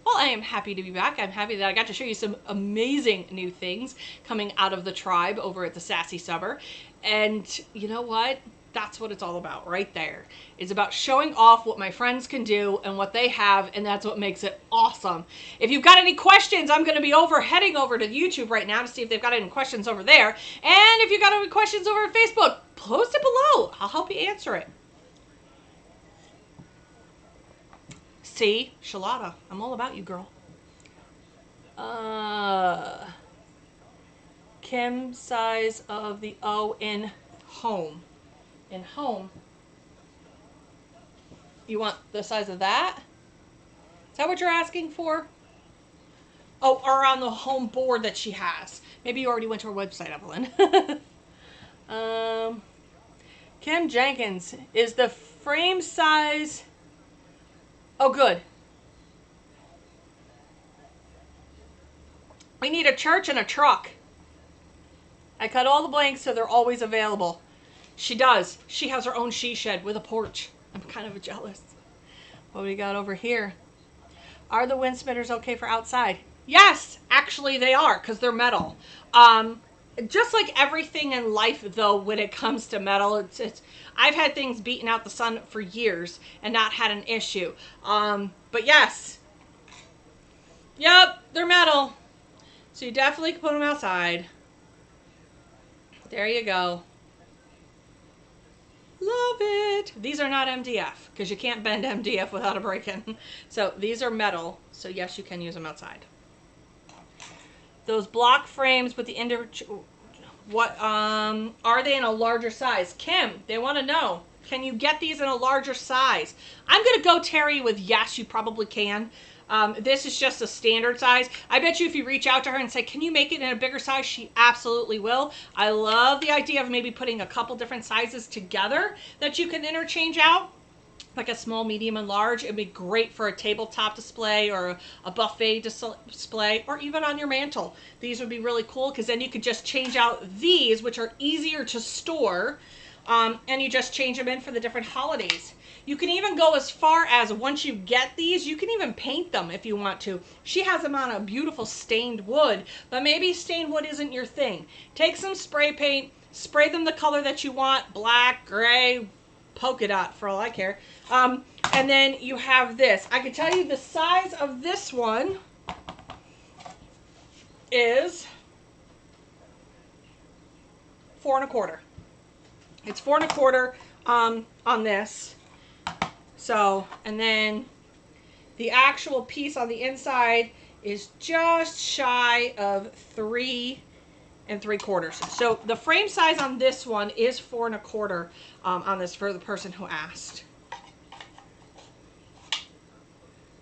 Well, I am happy to be back. I'm happy that I got to show you some amazing new things coming out of the tribe over at the Sassy Subber. And you know what? That's what it's all about right there. It's about showing off what my friends can do and what they have, and that's what makes it awesome. If you've got any questions, I'm going to be heading over to YouTube right now to see if they've got any questions over there. And if you've got any questions over at Facebook, post it below. I'll help you answer it. See, Shalada, I'm all about you, girl. Kim size of the O in home. In home, you want the size of that? Is that what you're asking for? Oh, or on the home board that she has. Maybe you already went to her website, Evelyn. Kim Jenkins, is the frame size... Oh, good. We need a church and a truck. I cut all the blanks so they're always available. She does. She has her own she shed with a porch. I'm kind of jealous. What do we got over here? Are the wind spinners okay for outside? Yes, actually they are, because they're metal. Just like everything in life, though, when it comes to metal, I've had things beating out the sun for years and not had an issue. But yes. Yep, they're metal. So you definitely can put them outside. There you go. Love it. These are not MDF because you can't bend MDF without a break-in. So these are metal. So yes, you can use them outside. Those block frames with the what are they in a larger size? Kim, they want to know. Can you get these in a larger size? I'm going to go, Terry, with yes, you probably can. This is just a standard size. I bet you if you reach out to her and say, can you make it in a bigger size? She absolutely will. I love the idea of maybe putting a couple different sizes together that you can interchange out. Like a small, medium, and large. It'd be great for a tabletop display or a buffet display, or even on your mantle. These would be really cool because then you could just change out these, which are easier to store, and you just change them in for the different holidays. You can even go as far as, once you get these, you can even paint them if you want to. She has them on a beautiful stained wood, but maybe stained wood isn't your thing. Take some spray paint, spray them the color that you want, black, gray, polka dot for all I care. And then you have this. I can tell you the size of this one is 4 1/4. It's 4 1/4 on this. So, and then the actual piece on the inside is just shy of 3 3/4. So the frame size on this one is 4 1/4 on this for the person who asked.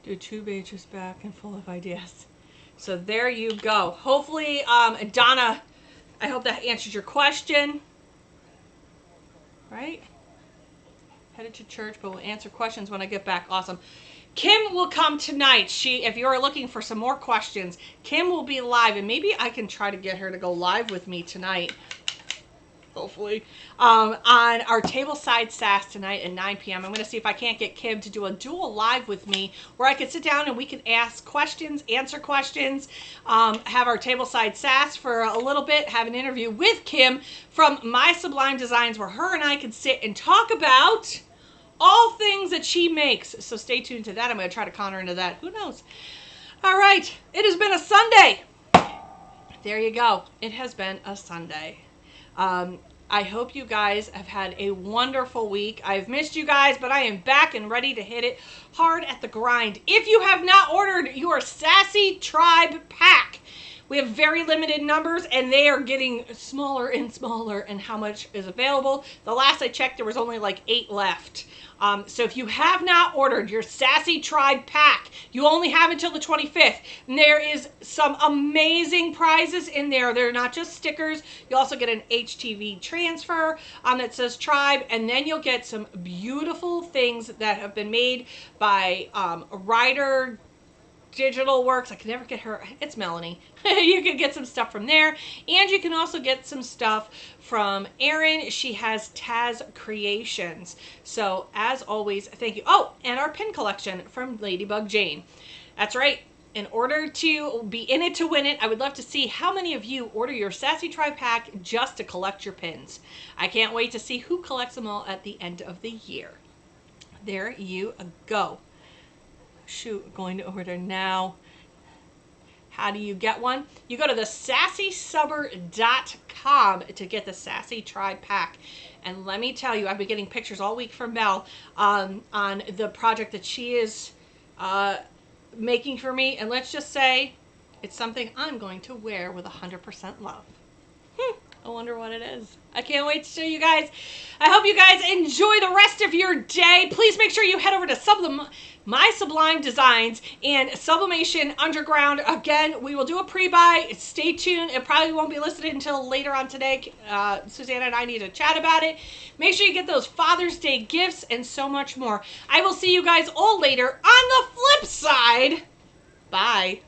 Do 2 pages back and full of ideas. So there you go. Hopefully, Donna, I hope that answers your question. Right? Headed to church, but we'll answer questions when I get back. Awesome. Kim will come tonight. If you're looking for some more questions, Kim will be live, and maybe I can try to get her to go live with me tonight. Hopefully. On our Tableside Sass tonight at 9 p.m. I'm going to see if I can't get Kim to do a dual live with me where I could sit down and we can ask questions, answer questions, have our Tableside Sass for a little bit, have an interview with Kim from My Sublime Designs where her and I can sit and talk about all things that she makes. So stay tuned to that. I'm going to try to con her into that. Who knows? All right. It has been a Sunday. There you go. It has been a Sunday. I hope you guys have had a wonderful week. I've missed you guys, but I am back and ready to hit it hard at the grind. If you have not ordered your Sassy Tribe pack, we have very limited numbers and they are getting smaller and smaller in how much is available. The last I checked, there was only like 8 left. So if you have not ordered your Sassy Tribe pack, you only have until the 25th. And there is some amazing prizes in there. They're not just stickers. You also get an HTV transfer that says Tribe. And then you'll get some beautiful things that have been made by Ryder Digital Works. I can never get her. It's Melanie. You can get some stuff from there. And you can also get some stuff from Erin. She has Taz Creations. So as always, thank you. Oh, and our pin collection from Ladybug Jane. That's right. In order to be in it to win it, I would love to see how many of you order your Sassy Tribe pack just to collect your pins. I can't wait to see who collects them all at the end of the year. There you go. Shoot, going to order now. How do you get one? You go to the sassysubber.com to get the Sassy Tribe pack. And let me tell you, I've been getting pictures all week from Mel on the project that she is making for me. And let's just say it's something I'm going to wear with 100% love. I wonder what it is. I can't wait to show you guys. I hope you guys enjoy the rest of your day. Please make sure you head over to My Sublime Designs and Sublimation Underground. Again, we will do a pre-buy. Stay tuned. It probably won't be listed until later on today. Susanna and I need to chat about it. Make sure you get those Father's Day gifts and so much more. I will see you guys all later on the flip side. Bye.